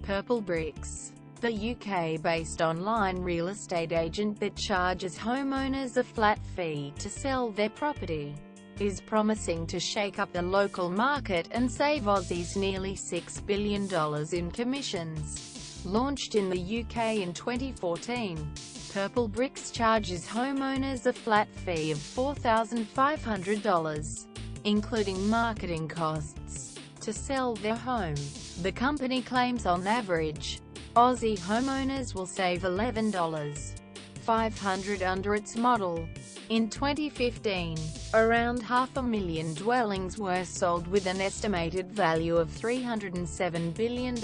Purple Bricks, the UK-based online real estate agent that charges homeowners a flat fee to sell their property, is promising to shake up the local market and save Aussies nearly $6 billion in commissions. Launched in the UK in 2014, Purple Bricks charges homeowners a flat fee of $4,500, including marketing costs, to sell their home. The company claims on average, Aussie homeowners will save $11,500 under its model. In 2015, around 500,000 dwellings were sold with an estimated value of $307 billion,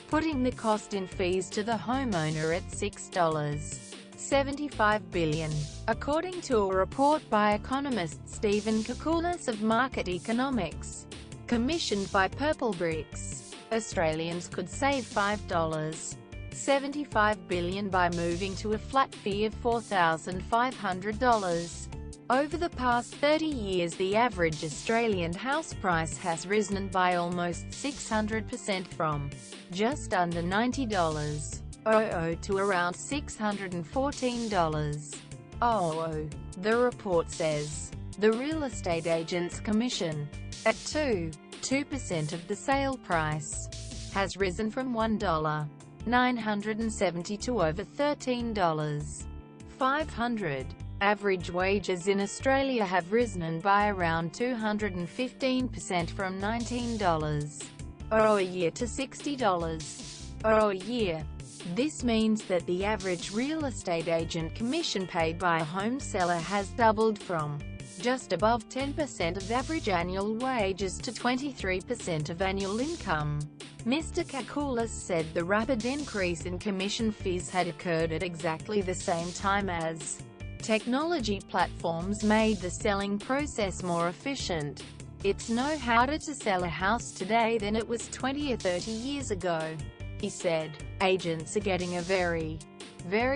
putting the cost in fees to the homeowner at $6.75 billion, according to a report by economist Stephen Kakoulis of Market Economics, commissioned by Purple Bricks. Australians could save $5.75 billion by moving to a flat fee of $4,500. Over the past 30 years, the average Australian house price has risen by almost 600%, from just under $90.00 to around $614.00. The report says the real estate agent's commission, at 2% of the sale price, has risen from $1.970 to over $13.500. Average wages in Australia have risen by around 215%, from $19 a year to $60 a year. This means that the average real estate agent commission paid by a home seller has doubled from just above 10% of average annual wages to 23% of annual income. Mr. Kakoulis said the rapid increase in commission fees had occurred at exactly the same time as technology platforms made the selling process more efficient. It's no harder to sell a house today than it was 20 or 30 years ago, he said. Agents are getting a very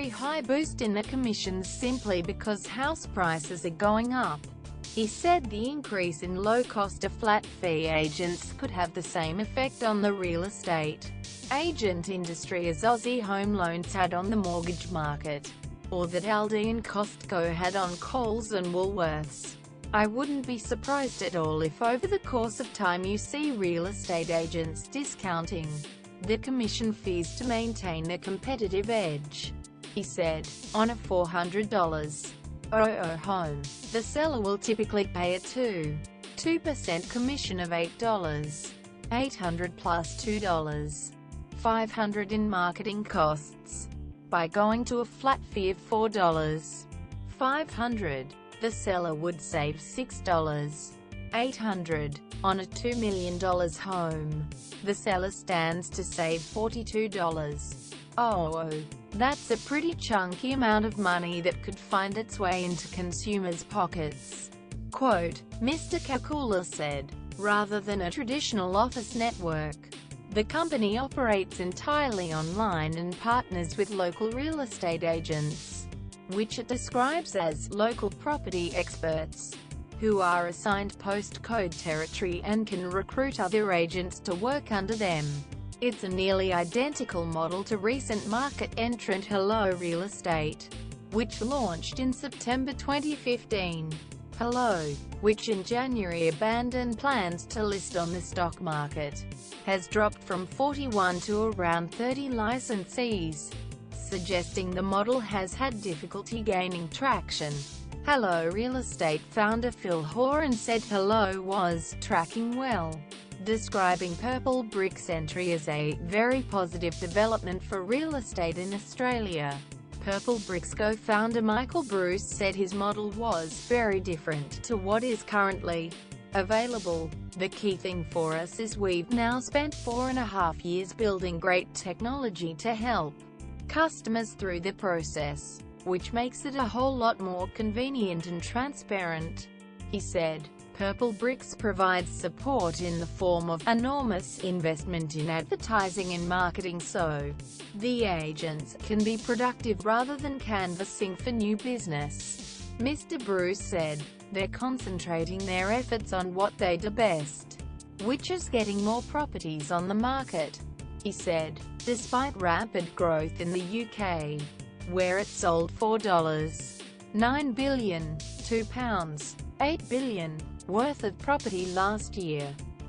high boost in their commissions simply because house prices are going up. He said the increase in low-cost flat-fee agents could have the same effect on the real estate agent industry as Aussie home loans had on the mortgage market, or that Aldi and Costco had on Coles and Woolworths. I wouldn't be surprised at all if over the course of time you see real estate agents discounting their commission fees to maintain their competitive edge, he said. On a $400 home, the seller will typically pay a 2% commission of $8.800 plus $2.500 in marketing costs. By going to a flat fee of $4.500, the seller would save $6.800 on a $2 million home. The seller stands to save $42.00. That's a pretty chunky amount of money that could find its way into consumers' pockets. Quote, Mr. Kakoulis said, rather than a traditional office network, the company operates entirely online and partners with local real estate agents, which it describes as local property experts, who are assigned postcode territory and can recruit other agents to work under them. It's a nearly identical model to recent market entrant Hello Real Estate, which launched in September 2015. Hello, which in January abandoned plans to list on the stock market, has dropped from 41 to around 30 licensees, suggesting the model has had difficulty gaining traction. Hello Real Estate founder Phil Horan said Hello was tracking well, describing Purple Bricks' entry as a very positive development for real estate in Australia. Purple Bricks co-founder Michael Bruce said his model was very different to what is currently available. The key thing for us is we've now spent 4.5 years building great technology to help customers through the process, which makes it a whole lot more convenient and transparent, he said. Purple Bricks provides support in the form of enormous investment in advertising and marketing so the agents can be productive rather than canvassing for new business. Mr. Bruce said, they're concentrating their efforts on what they do best, which is getting more properties on the market. he said. Despite rapid growth in the UK, where it sold $4.9 billion, £2.8 billion, worth of property last year,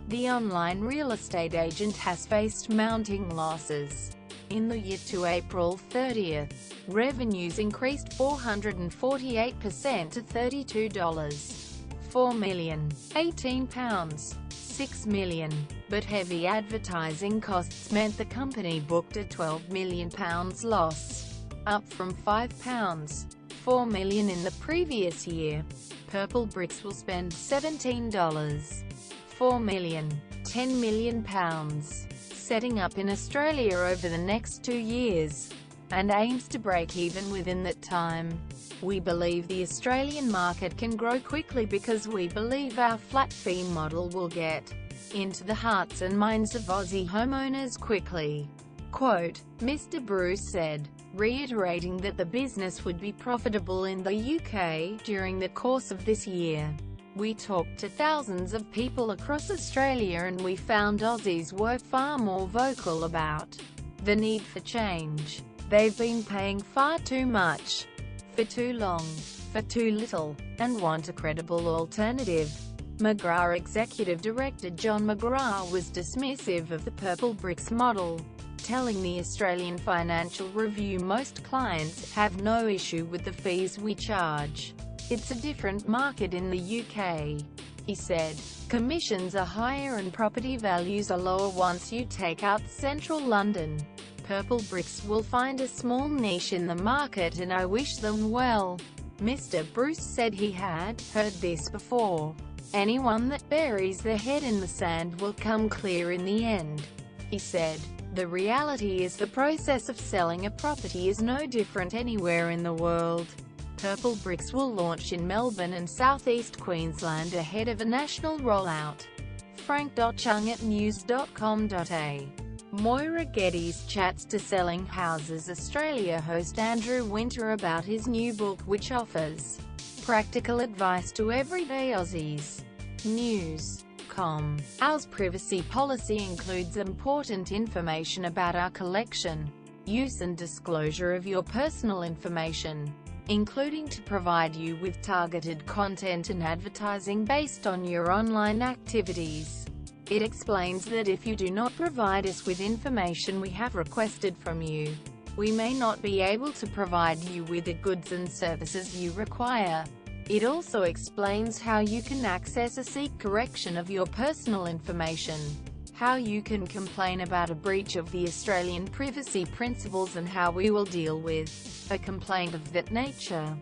the online real estate agent has faced mounting losses. In the year to April 30th, revenues increased 448% to $32.4 million, £18.6 million, but heavy advertising costs meant the company booked a £12 million loss, up from £5.4 million in the previous year. Purple Bricks will spend $17.4 million, £10 million, setting up in Australia over the next 2 years, and aims to break even within that time. We believe the Australian market can grow quickly because we believe our flat fee model will get into the hearts and minds of Aussie homeowners quickly. Quote, Mr. Bruce said, reiterating that the business would be profitable in the UK during the course of this year. We talked to thousands of people across Australia and we found Aussies were far more vocal about the need for change. They've been paying far too much, for too long, for too little, and want a credible alternative. McGrath Executive Director John McGrath was dismissive of the Purple Bricks model, telling the Australian Financial Review most clients have no issue with the fees we charge. It's a different market in the UK, he said. Commissions are higher and property values are lower once you take out central London. Purple Bricks will find a small niche in the market and I wish them well. Mr. Bruce said he had heard this before. Anyone that buries their head in the sand will come clear in the end, he said. The reality is the process of selling a property is no different anywhere in the world. Purple Bricks will launch in Melbourne and southeast Queensland ahead of a national rollout. frank.chung@news.com.au. Moira Geddes chats to Selling Houses Australia host Andrew Winter about his new book which offers practical advice to everyday Aussies. News.com. Our privacy policy includes important information about our collection, use and disclosure of your personal information, including to provide you with targeted content and advertising based on your online activities. It explains that if you do not provide us with information we have requested from you, we may not be able to provide you with the goods and services you require. It also explains how you can access or seek correction of your personal information, how you can complain about a breach of the Australian privacy principles and how we will deal with a complaint of that nature.